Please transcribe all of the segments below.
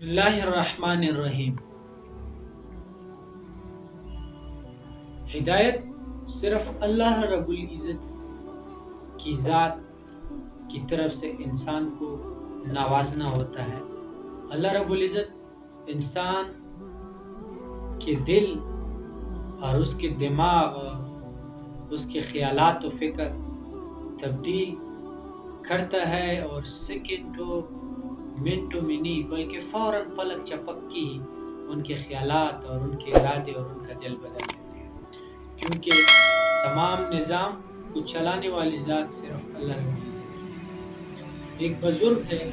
اللہ الرحمن الرحیم۔ ہدایت صرف اللہ رب العزت کی ذات کی طرف سے انسان کو نوازنا ہوتا ہے۔ اللہ رب العزت انسان کے دل اور اس کے دماغ اور اس کے خیالات و فکر تبدیل کرتا ہے، اور سیکنڈوں منٹوں میں نہیں بلکہ فوراً پلک چپک کی ان کے خیالات اور ان کے ارادے اور ان کا دل بدل دیتے ہیں، کیونکہ تمام نظام کو چلانے والی ذات صرف اللہ رب العزت ہے۔ ایک بزرگ ہے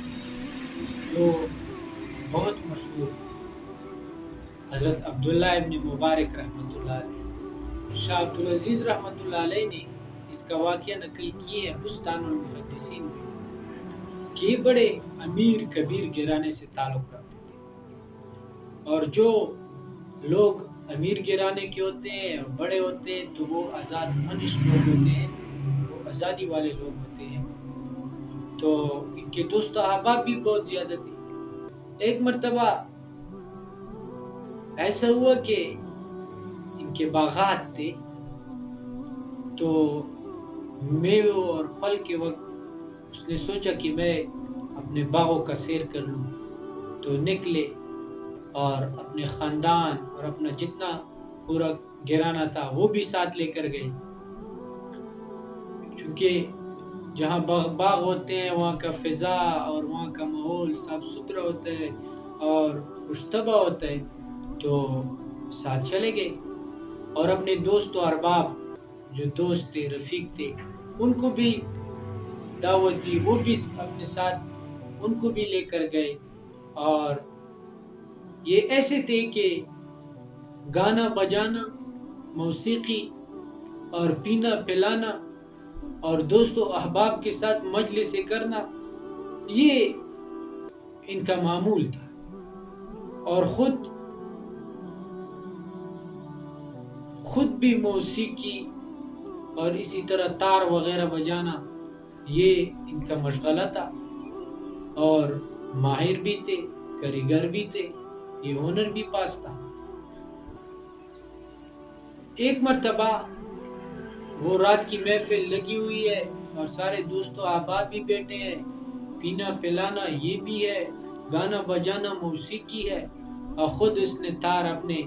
جو بہت مشہور حضرت عبداللہ ابن مبارک رحمۃ اللہ علیہ، شاہ عبدالعزیز رحمۃ اللہ علیہ نے اس کا واقعہ نقل کی ہے بستان المحدثین میں، کہ یہ بڑے امیر کبیر گھرانے سے تعلق رکھتے تھے، اور جو لوگ امیر گھرانے کے ہوتے ہیں اور بڑے ہوتے ہیں تو وہ آزاد منش لوگ ہوتے ہیں، وہ آزادی والے لوگ ہوتے ہیں، تو ان کے دوست و احباب بھی بہت زیادہ تھے۔ ایک مرتبہ ایسا ہوا کہ ان کے باغات تھے، تو میوے اور پھل کے وقت اس نے سوچا کہ میں اپنے باغوں کا سیر کر لوں، تو نکلے اور اپنے خاندان اور اپنا جتنا پورا گھرانہ تھا وہ بھی ساتھ لے کر گئے، کیونکہ جہاں باغ ہوتے ہیں وہاں کا فضا اور وہاں کا ماحول صاف ستھرا ہوتا ہے اور خوشطبع ہوتا ہے، تو ساتھ چلے گئے، اور اپنے دوست و احباب جو دوست تھے، رفیق تھے، ان کو بھی دعوت دی، وہ بھی اپنے ساتھ ان کو بھی لے کر گئے، اور یہ ایسے تھے کہ گانا بجانا، موسیقی اور پینا پلانا اور دوست و احباب کے ساتھ مجلسیں کرنا یہ ان کا معمول تھا، اور خود بھی موسیقی اور اسی طرح تار وغیرہ بجانا یہ ان کا مشغلہ تھا، اور ماہر بھی تھے، کاریگر بھی تھے، یہ ہنر بھی پاس تھا۔ ایک مرتبہ وہ رات کی محفل لگی ہوئی ہے اور سارے دوست و احباب بھی بیٹھے ہیں، پینا پلانا یہ بھی ہے، گانا بجانا موسیقی ہے، اور خود اس نے تار اپنے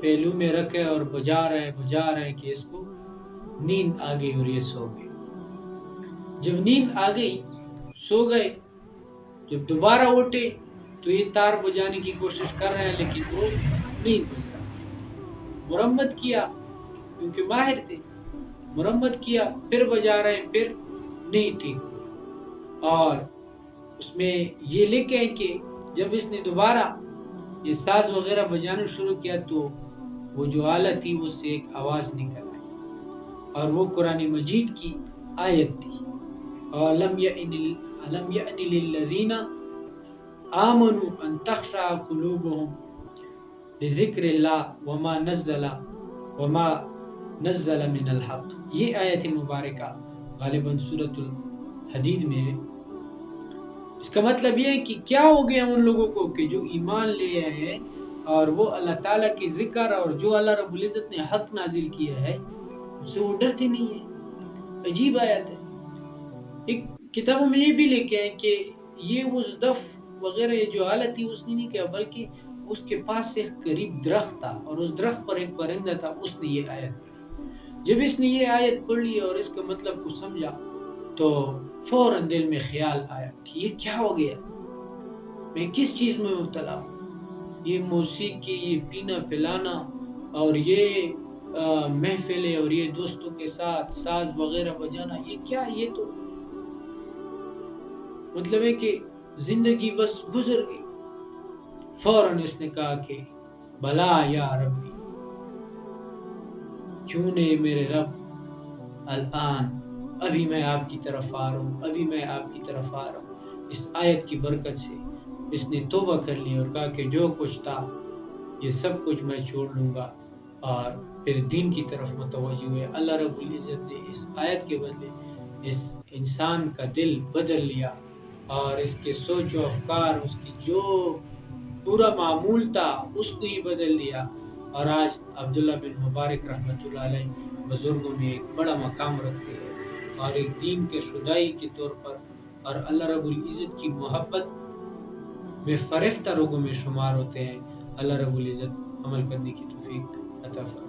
پہلو میں رکھے اور بجا رہا ہے کہ اس کو نیند آ گئی اور یہ سو گئے۔ جب نیند آ گئی سو گئے، جب دوبارہ اٹھے تو یہ تار بجانے کی کوشش کر رہے ہیں لیکن وہ نہیں بج رہا۔ مرمت کیا کیونکہ ماہر تھے، مرمت کیا، پھر بجا رہے ہیں، پھر نہیں ٹھیک ہوا، اور اس میں یہ لکھے ہیں کہ جب اس نے دوبارہ یہ ساز وغیرہ بجانا شروع کیا تو وہ جو آلہ تھی اس سے ایک آواز نکل آئی، اور وہ قرآن مجید کی آیت تھی، أَلَمْ يَأْنِ لِلَّذِينَ آمَنُوا أَن تَخْشَعَ قُلُوبُهُمْ لِذِكْرِ اللَّهِ وَمَا نَزَّلَ مِنَ الْحَقِّ۔ یہ آیت مبارکہ غالباً سورۃ الحدید میں ہے۔ اس کا مطلب یہ ہے کہ کیا ہو گیا ان لوگوں کو کہ جو ایمان لے آئے ہیں اور وہ اللہ تعالیٰ کے ذکر اور جو اللہ رب العزت نے حق نازل کیا ہے اس سے وہ ڈرتے نہیں ہیں۔ عجیب آیت ہے۔ ایک کتابوں میں یہ بھی لکھے ہیں کہ یہ وزدف وغیرہ یہ جو حالت تھی اس نے نہیں کیا، بلکہ اس کے پاس سے قریب درخت تھا اور اس درخت پر ایک پرندہ تھا، اس نے یہ آیت پڑھی۔ جب اس نے یہ آیت پڑھ لی اور اس کا مطلب کو سمجھا تو فوراً دل میں خیال آیا کہ یہ کیا ہو گیا، میں کس چیز میں مبتلا ہوں، یہ موسیقی، یہ پینا پلانا اور یہ محفلیں اور یہ دوستوں کے ساتھ ساز وغیرہ بجانا، یہ کیا، یہ تو مطلب ہے کہ زندگی بس گزر گئی۔ فوراً اس نے کہا کہ بھلا یا ربی، کیوں نہیں میرے رب، الآن ابھی میں آپ کی طرف آ رہا ہوں، ابھی میں آپ کی طرف آ رہا ہوں۔ اس آیت کی برکت سے اس نے توبہ کر لی اور کہا کہ جو کچھ تھا یہ سب کچھ میں چھوڑ لوں گا، اور پھر دین کی طرف متوجہ ہوئے۔ اللہ رب العزت نے اس آیت کے بدلے اس انسان کا دل بدل لیا، اور اس کے سوچ و افکار، اس کی جو پورا معمول تھا اس کو ہی بدل دیا، اور آج عبداللہ بن مبارک رحمۃ اللہ علیہ بزرگوں میں ایک بڑا مقام رکھتے ہیں، اور ایک دین کے شدائی کے طور پر اور اللہ رب العزت کی محبت میں فرفتہ لوگوں میں شمار ہوتے ہیں۔ اللہ رب العزت عمل کرنے کی توفیق عطا فرمائے۔